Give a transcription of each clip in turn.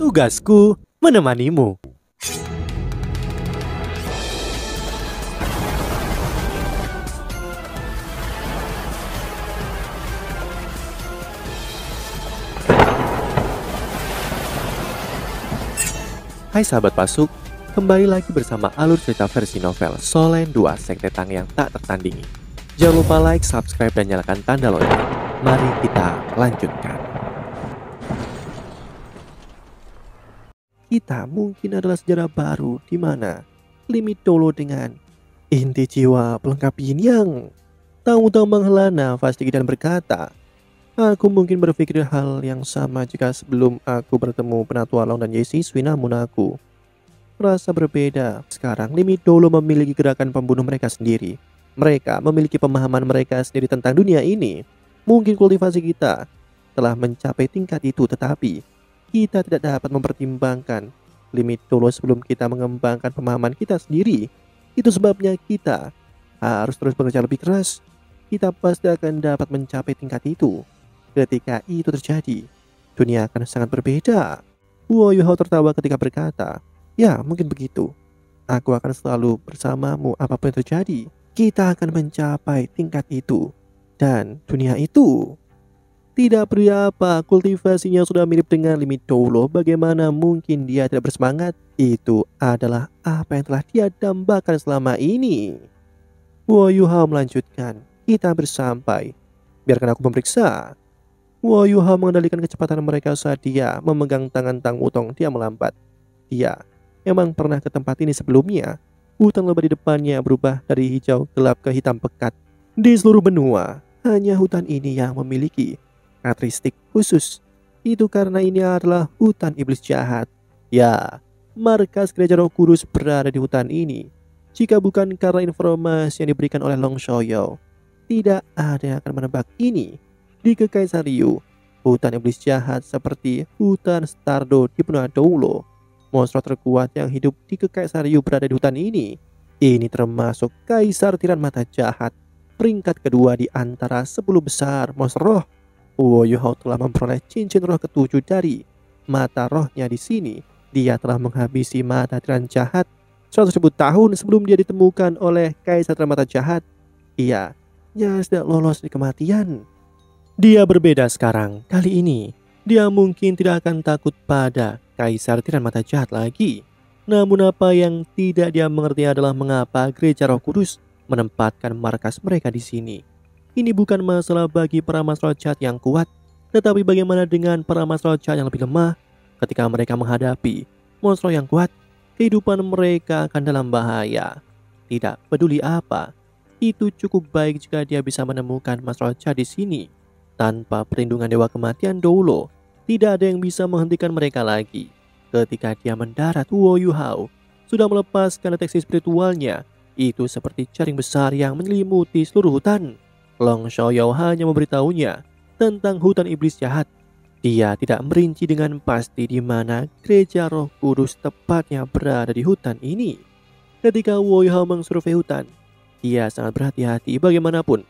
Tugasku menemanimu. Hai sahabat Pasuk, kembali lagi bersama alur cerita versi novel Solen 2 Sekte Tang yang tak tertandingi. Jangan lupa like, subscribe, dan nyalakan tanda lonceng. Mari kita lanjutkan. Kita mungkin adalah sejarah baru di mana limit dulu dengan inti jiwa pelengkap yin yang. Tamu-tamu menghela nafas tinggi dan berkata, aku mungkin berpikir hal yang sama jika sebelum aku bertemu Penatua Long dan Yesuswi, namun aku merasa berbeda. Sekarang limit dulu memiliki gerakan pembunuh mereka sendiri. Mereka memiliki pemahaman mereka sendiri tentang dunia ini. Mungkin kultivasi kita telah mencapai tingkat itu, tetapi kita tidak dapat mempertimbangkan limit dulu sebelum kita mengembangkan pemahaman kita sendiri. Itu sebabnya kita harus terus bekerja lebih keras. Kita pasti akan dapat mencapai tingkat itu. Ketika itu terjadi, dunia akan sangat berbeda. Wu Yuhao tertawa ketika berkata, ya mungkin begitu. Aku akan selalu bersamamu apapun yang terjadi. Kita akan mencapai tingkat itu. Dan dunia itu tidak peduli apa kultivasinya sudah mirip dengan limit dulu. Bagaimana mungkin dia tidak bersemangat? Itu adalah apa yang telah dia dambakan selama ini. Wu Yuhao melanjutkan, kita bersampai. Biarkan aku memeriksa. Wu Yuhao mengendalikan kecepatan mereka saat dia memegang tangan Tang Wutong. Dia melambat. Dia memang pernah ke tempat ini sebelumnya. Hutan lebat di depannya berubah dari hijau gelap ke hitam pekat. Di seluruh benua, hanya hutan ini yang memiliki karakteristik khusus. Itu karena ini adalah hutan iblis jahat. Ya, markas gereja Roh Kudus berada di hutan ini. Jika bukan karena informasi yang diberikan oleh Long Xiaoyao, tidak ada yang akan menebak ini. Di Kekaisar Ryu, hutan iblis jahat seperti hutan Stardo di benua Doulo. Monster terkuat yang hidup di Kekaisar Ryu berada di hutan ini. Ini termasuk Kaisar Tiran Mata Jahat, peringkat kedua di antara 10 besar monster roh. Wu Yuhao telah memperoleh cincin roh ketujuh dari mata rohnya di sini. Dia telah menghabisi mata Tiran Jahat 100.000 tahun sebelum dia ditemukan oleh Kaisar Tiran Mata Jahat. Ia nyaris tidak lolos di kematian. Dia berbeda sekarang. Kali ini, dia mungkin tidak akan takut pada Kaisar Tiran Mata Jahat lagi. Namun apa yang tidak dia mengerti adalah mengapa gereja Roh Kudus menempatkan markas mereka di sini. Ini bukan masalah bagi para Master jahat yang kuat, tetapi bagaimana dengan para Master jahat yang lebih lemah. Ketika mereka menghadapi monster yang kuat, kehidupan mereka akan dalam bahaya. Tidak peduli apa, itu cukup baik jika dia bisa menemukan Master jahat di sini. Tanpa perlindungan Dewa Kematian Doulo, tidak ada yang bisa menghentikan mereka lagi. Ketika dia mendarat, Wu Yuhao sudah melepaskan deteksi spiritualnya. Itu seperti jaring besar yang menyelimuti seluruh hutan. Long Xiaoyao hanya memberitahunya tentang hutan iblis jahat. Dia tidak merinci dengan pasti di mana gereja Roh Kudus tepatnya berada di hutan ini. Ketika Wu Yuhao mengsurvei hutan, dia sangat berhati-hati. Bagaimanapun,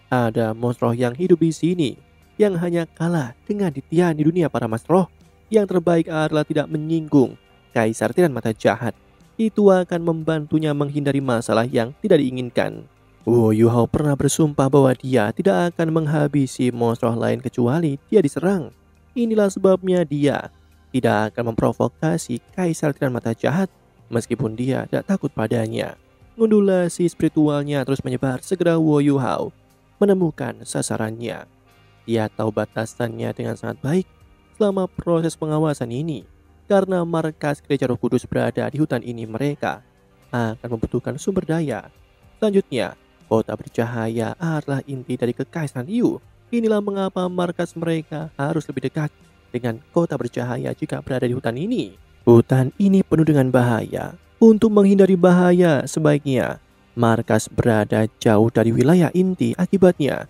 ada monster roh yang hidup di sini yang hanya kalah dengan titian di dunia para monster roh. Yang terbaik adalah tidak menyinggung Kaisar Tiran Mata Jahat. Itu akan membantunya menghindari masalah yang tidak diinginkan. Wu Yuhao pernah bersumpah bahwa dia tidak akan menghabisi monster roh lain kecuali dia diserang. Inilah sebabnya dia tidak akan memprovokasi Kaisar Tiran Mata Jahat meskipun dia tidak takut padanya. Ngundulasi spiritualnya terus menyebar. Segera Wu Yuhao menemukan sasarannya. Dia tahu batasannya dengan sangat baik selama proses pengawasan ini. Karena markas gereja Roh Kudus berada di hutan ini, mereka akan membutuhkan sumber daya. Selanjutnya, kota bercahaya adalah inti dari Kekaisaran Ryu. Inilah mengapa markas mereka harus lebih dekat dengan kota bercahaya jika berada di hutan ini. Hutan ini penuh dengan bahaya. Untuk menghindari bahaya, sebaiknya markas berada jauh dari wilayah inti. Akibatnya,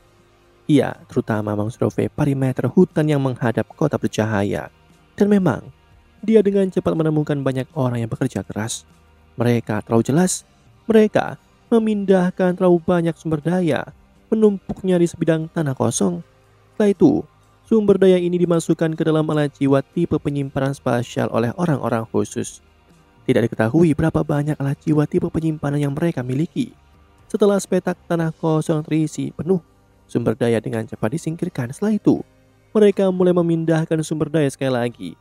ia terutama mengsurvei perimeter hutan yang menghadap kota bercahaya. Dan memang, dia dengan cepat menemukan banyak orang yang bekerja keras. Mereka terlalu jelas. Mereka memindahkan terlalu banyak sumber daya, menumpuknya di sebidang tanah kosong. Setelah itu, Sumber daya ini dimasukkan ke dalam alat jiwa tipe penyimpanan spasial oleh orang-orang khusus. Tidak diketahui berapa banyak alat jiwa tipe penyimpanan yang mereka miliki. Setelah sepetak tanah kosong terisi penuh, sumber daya dengan cepat disingkirkan. Setelah itu, mereka mulai memindahkan sumber daya sekali lagi.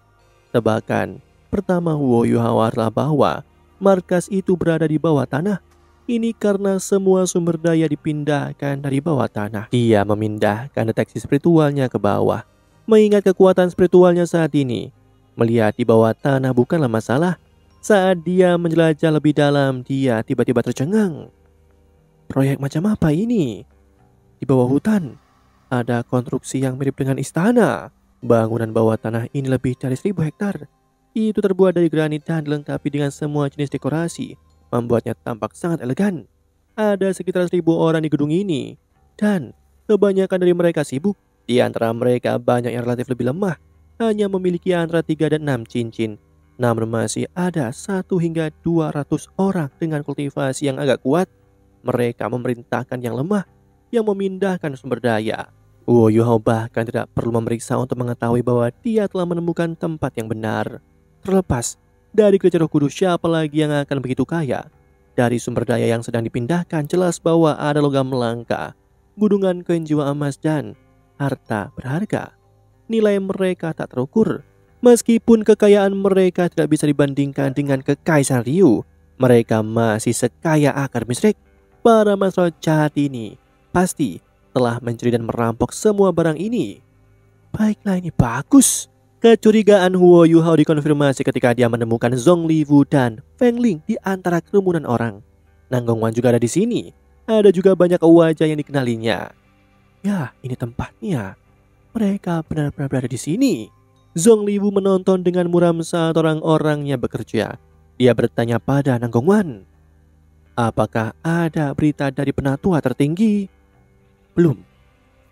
Tebakan pertama Huo Yuhao adalah bahwa markas itu berada di bawah tanah. Ini karena semua sumber daya dipindahkan dari bawah tanah. Dia memindahkan deteksi spiritualnya ke bawah. Mengingat kekuatan spiritualnya saat ini, melihat di bawah tanah bukanlah masalah. Saat dia menjelajah lebih dalam, dia tiba-tiba tercengang. Proyek macam apa ini? Di bawah hutan, ada konstruksi yang mirip dengan istana. Bangunan bawah tanah ini lebih dari 1000 hektar. Itu terbuat dari granit dan dilengkapi dengan semua jenis dekorasi, membuatnya tampak sangat elegan. Ada sekitar 1000 orang di gedung ini, dan kebanyakan dari mereka sibuk. Di antara mereka banyak yang relatif lebih lemah, hanya memiliki antara 3 dan 6 cincin. Namun masih ada 1 hingga 200 orang dengan kultivasi yang agak kuat. Mereka memerintahkan yang lemah, yang memindahkan sumber daya. Wo Yuhao bahkan tidak perlu memeriksa untuk mengetahui bahwa dia telah menemukan tempat yang benar. Terlepas dari gereja Roh Kudus, siapa lagi yang akan begitu kaya? Dari sumber daya yang sedang dipindahkan, jelas bahwa ada logam langka, gunungan koin jiwa emas, dan harta berharga. Nilai mereka tak terukur. Meskipun kekayaan mereka tidak bisa dibandingkan dengan kekaisaran Ryu, mereka masih sekaya akar misrik. Para masalah jahat ini pasti telah mencuri dan merampok semua barang ini. Baiklah, ini bagus. Kecurigaan Huo Yuhao dikonfirmasi ketika dia menemukan Zhong Liwu dan Feng Ling di antara kerumunan orang. Nanggong Wan juga ada di sini. Ada juga banyak wajah yang dikenalinya. Ya, ini tempatnya. Mereka benar-benar berada di sini. Zhong Liwu menonton dengan muram saat orang-orangnya bekerja. Dia bertanya pada Nanggong Wan, apakah ada berita dari penatua tertinggi? Belum.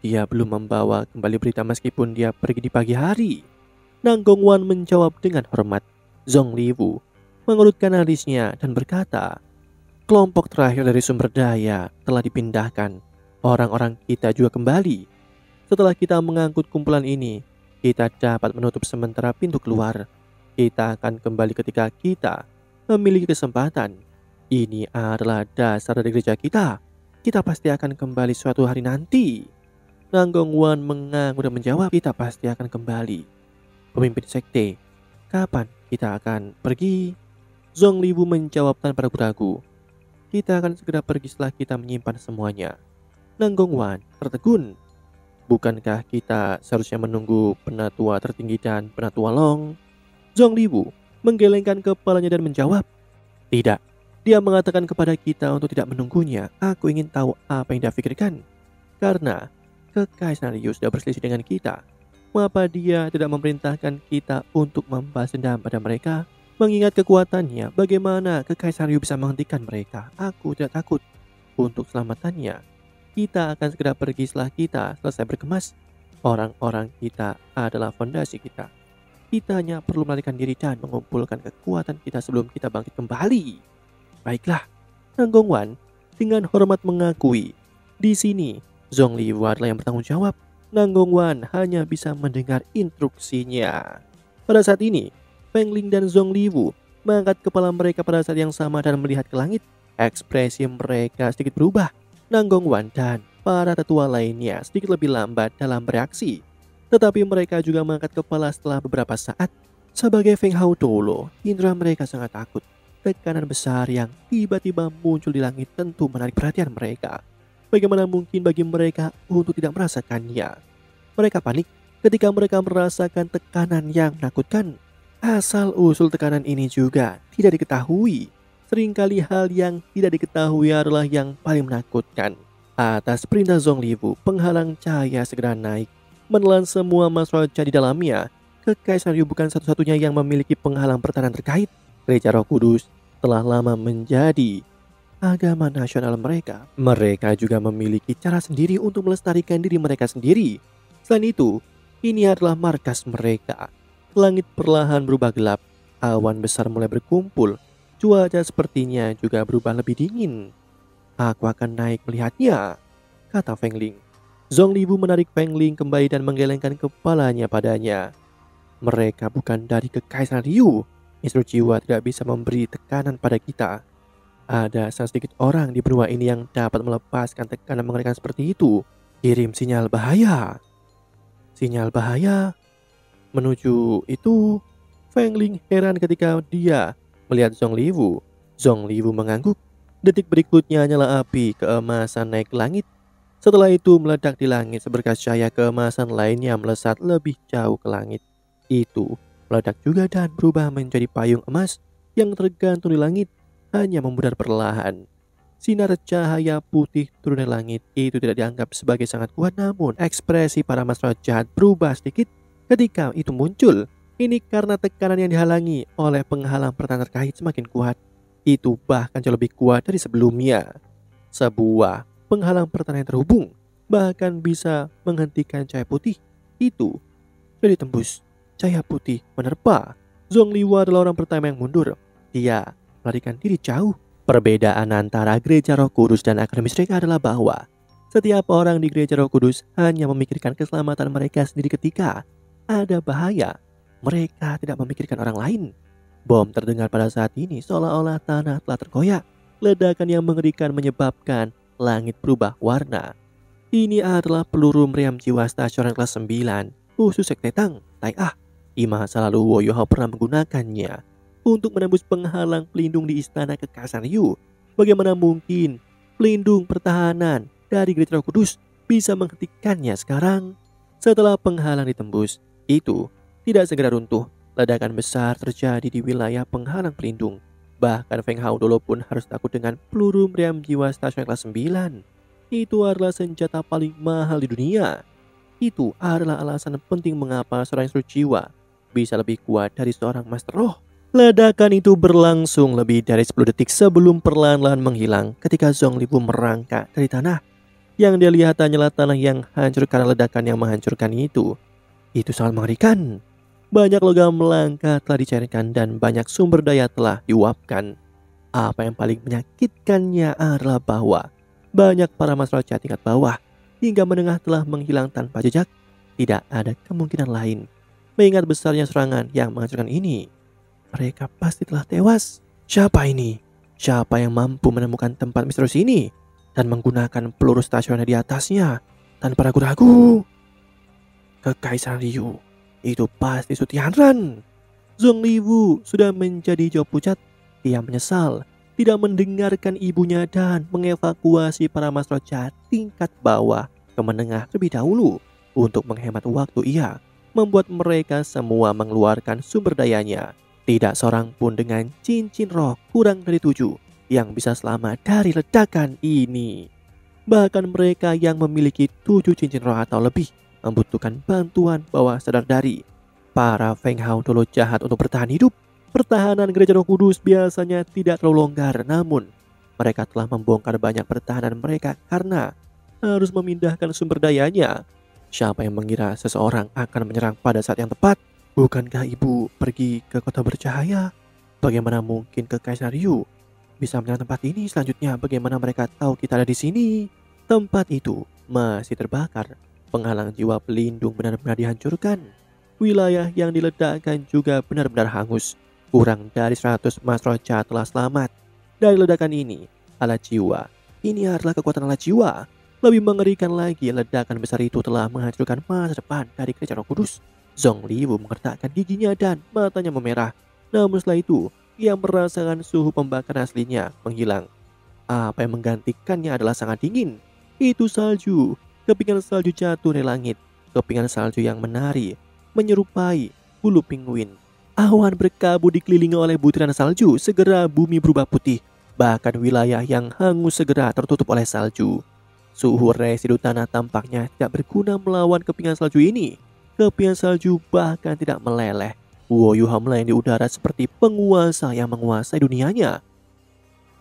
Dia belum membawa kembali berita meskipun dia pergi di pagi hari. Nanggong Wan menjawab dengan hormat. Zhong Liwu mengerutkan alisnya dan berkata, kelompok terakhir dari sumber daya telah dipindahkan. Orang-orang kita juga kembali. Setelah kita mengangkut kumpulan ini, kita dapat menutup sementara pintu keluar. Kita akan kembali ketika kita memiliki kesempatan. Ini adalah dasar dari gereja kita. Kita pasti akan kembali suatu hari nanti. Nanggong Wan mengangguk dan menjawab, kita pasti akan kembali. Pemimpin sekte, kapan kita akan pergi? Zhong Liwu menjawab tanpa ragu-ragu, kita akan segera pergi setelah kita menyimpan semuanya. Nanggong Wan tertegun. Bukankah kita seharusnya menunggu penatua tertinggi dan penatua Long? Zhong Liwu menggelengkan kepalanya dan menjawab, tidak. Dia mengatakan kepada kita untuk tidak menunggunya. Aku ingin tahu apa yang dia pikirkan. Karena kekaisaran Ryu sudah berselisih dengan kita. Mengapa dia tidak memerintahkan kita untuk membalas dendam pada mereka? Mengingat kekuatannya, bagaimana kekaisaran Ryu bisa menghentikan mereka? Aku tidak takut. Untuk selamatannya, kita akan segera pergi setelah kita selesai berkemas. Orang-orang kita adalah fondasi kita. Kita hanya perlu melarikan diri dan mengumpulkan kekuatan kita sebelum kita bangkit kembali. Baiklah, Nanggong Wan dengan hormat mengakui. Di sini, Zhong Liwu adalah yang bertanggung jawab. Nanggong Wan hanya bisa mendengar instruksinya. Pada saat ini, Feng Ling dan Zhong Liwu mengangkat kepala mereka pada saat yang sama dan melihat ke langit. Ekspresi mereka sedikit berubah. Nanggong Wan dan para tetua lainnya sedikit lebih lambat dalam bereaksi. Tetapi mereka juga mengangkat kepala setelah beberapa saat. Sebagai Feng Hao Dolo, indera mereka sangat takut. Tekanan besar yang tiba-tiba muncul di langit tentu menarik perhatian mereka. Bagaimana mungkin bagi mereka untuk tidak merasakannya? Mereka panik ketika mereka merasakan tekanan yang menakutkan. Asal-usul tekanan ini juga tidak diketahui. Seringkali hal yang tidak diketahui adalah yang paling menakutkan. Atas perintah Zhong Liwu, penghalang cahaya segera naik, menelan semua masroja di dalamnya. Kekaisaran Ryu bukan satu-satunya yang memiliki penghalang pertahanan terkait. Gereja Roh Kudus telah lama menjadi agama nasional mereka. Mereka juga memiliki cara sendiri untuk melestarikan diri mereka sendiri. Selain itu, ini adalah markas mereka. Langit perlahan berubah gelap. Awan besar mulai berkumpul. Cuaca sepertinya juga berubah lebih dingin. Aku akan naik melihatnya, kata Feng Ling. Zongliwu menarik Feng Ling kembali dan menggelengkan kepalanya padanya. Mereka bukan dari Kekaisaran Ryu. Mr. Jiwa tidak bisa memberi tekanan pada kita. Ada sedikit orang di benua ini yang dapat melepaskan tekanan mengerikan seperti itu. Kirim sinyal bahaya. Sinyal bahaya menuju itu. Feng Ling heran ketika dia melihat Zongliwu. Zongliwu mengangguk. Detik berikutnya nyala api keemasan naik ke langit. Setelah itu meledak di langit seberkas cahaya keemasan lainnya melesat lebih jauh ke langit. Itu meledak juga dan berubah menjadi payung emas yang tergantung di langit, hanya memudar perlahan. Sinar cahaya putih turun dari langit itu tidak dianggap sebagai sangat kuat, namun ekspresi para master jahat berubah sedikit ketika itu muncul. Ini karena tekanan yang dihalangi oleh penghalang pertahanan terkait semakin kuat. Itu bahkan jauh lebih kuat dari sebelumnya. Sebuah penghalang pertahanan yang terhubung bahkan bisa menghentikan cahaya putih itu sudah ditembus. Cahaya putih menerpa. Zongliwu adalah orang pertama yang mundur. Dia melarikan diri jauh. Perbedaan antara Gereja Roh Kudus dan Akademi Streka adalah bahwa setiap orang di Gereja Roh Kudus hanya memikirkan keselamatan mereka sendiri ketika ada bahaya. Mereka tidak memikirkan orang lain. Bom terdengar pada saat ini seolah-olah tanah telah terkoyak. Ledakan yang mengerikan menyebabkan langit berubah warna. Ini adalah peluru meriam jiwa stasioner kelas 9 khusus Sekte Tang, Tai Ah. Di masa lalu Woyohao pernah menggunakannya untuk menembus penghalang pelindung di istana Kekaisaran Ryu. Bagaimana mungkin pelindung pertahanan dari Gereja Roh Kudus bisa menghentikannya sekarang? Setelah penghalang ditembus, itu tidak segera runtuh. Ledakan besar terjadi di wilayah penghalang pelindung. Bahkan Feng Hao dulu pun harus takut dengan peluru meriam jiwa stasiun kelas 9. Itu adalah senjata paling mahal di dunia. Itu adalah alasan penting mengapa seorang instruktur jiwa bisa lebih kuat dari seorang master roh. Ledakan itu berlangsung lebih dari 10 detik sebelum perlahan-lahan menghilang ketika Zongliwu merangkak dari tanah. Yang dia lihat hanyalah tanah yang hancur karena ledakan yang menghancurkan itu. Itu sangat mengerikan. Banyak logam langka telah dicairkan dan banyak sumber daya telah diuapkan. Apa yang paling menyakitkannya adalah bahwa banyak para master jahat tingkat bawah hingga menengah telah menghilang tanpa jejak. Tidak ada kemungkinan lain. Mengingat besarnya serangan yang menghancurkan ini, mereka pasti telah tewas. Siapa ini? Siapa yang mampu menemukan tempat misterius ini dan menggunakan peluru stasioner di atasnya tanpa ragu-ragu? Kekaisaran Ryu. Itu pasti Sutianran. Zongliwu sudah menjadi hijau pucat. Dia menyesal tidak mendengarkan ibunya dan mengevakuasi para master jahat tingkat bawah ke menengah terlebih dahulu. Untuk menghemat waktu, ia membuat mereka semua mengeluarkan sumber dayanya. Tidak seorang pun dengan cincin roh kurang dari 7 yang bisa selamat dari ledakan ini. Bahkan mereka yang memiliki 7 cincin roh atau lebih membutuhkan bantuan bawah sadar dari para Feng Hao dulu jahat untuk bertahan hidup. Pertahanan Gereja Roh Kudus biasanya tidak terlalu longgar, namun mereka telah membongkar banyak pertahanan mereka karena harus memindahkan sumber dayanya. Siapa yang mengira seseorang akan menyerang pada saat yang tepat? Bukankah ibu pergi ke kota bercahaya? Bagaimana mungkin Kekaisaran Ryu bisa menyerang tempat ini selanjutnya? Bagaimana mereka tahu kita ada di sini? Tempat itu masih terbakar. Penghalang jiwa pelindung benar-benar dihancurkan. Wilayah yang diledakkan juga benar-benar hangus. Kurang dari 100 master jahat telah selamat dari ledakan ini. Alat jiwa. Ini adalah kekuatan alat jiwa. Lebih mengerikan lagi, ledakan besar itu telah menghancurkan masa depan dari Gereja Roh Kudus. Zongliwu mengertakkan giginya dan matanya memerah. Namun setelah itu, ia merasakan suhu pembakaran aslinya menghilang. Apa yang menggantikannya adalah sangat dingin. Itu salju. Kepingan salju jatuh dari langit. Kepingan salju yang menari, menyerupai bulu penguin. Awan berkabut dikelilingi oleh butiran salju. Segera bumi berubah putih. Bahkan wilayah yang hangus segera tertutup oleh salju. Suhu residu tanah tampaknya tidak berguna melawan kepingan salju ini. Kepingan salju bahkan tidak meleleh. Woyohao melayang di udara seperti penguasa yang menguasai dunianya.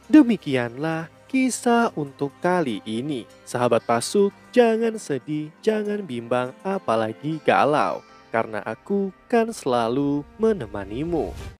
Demikianlah kisah untuk kali ini. Sahabat Pasuk, jangan sedih, jangan bimbang, apalagi galau. Karena aku kan selalu menemanimu.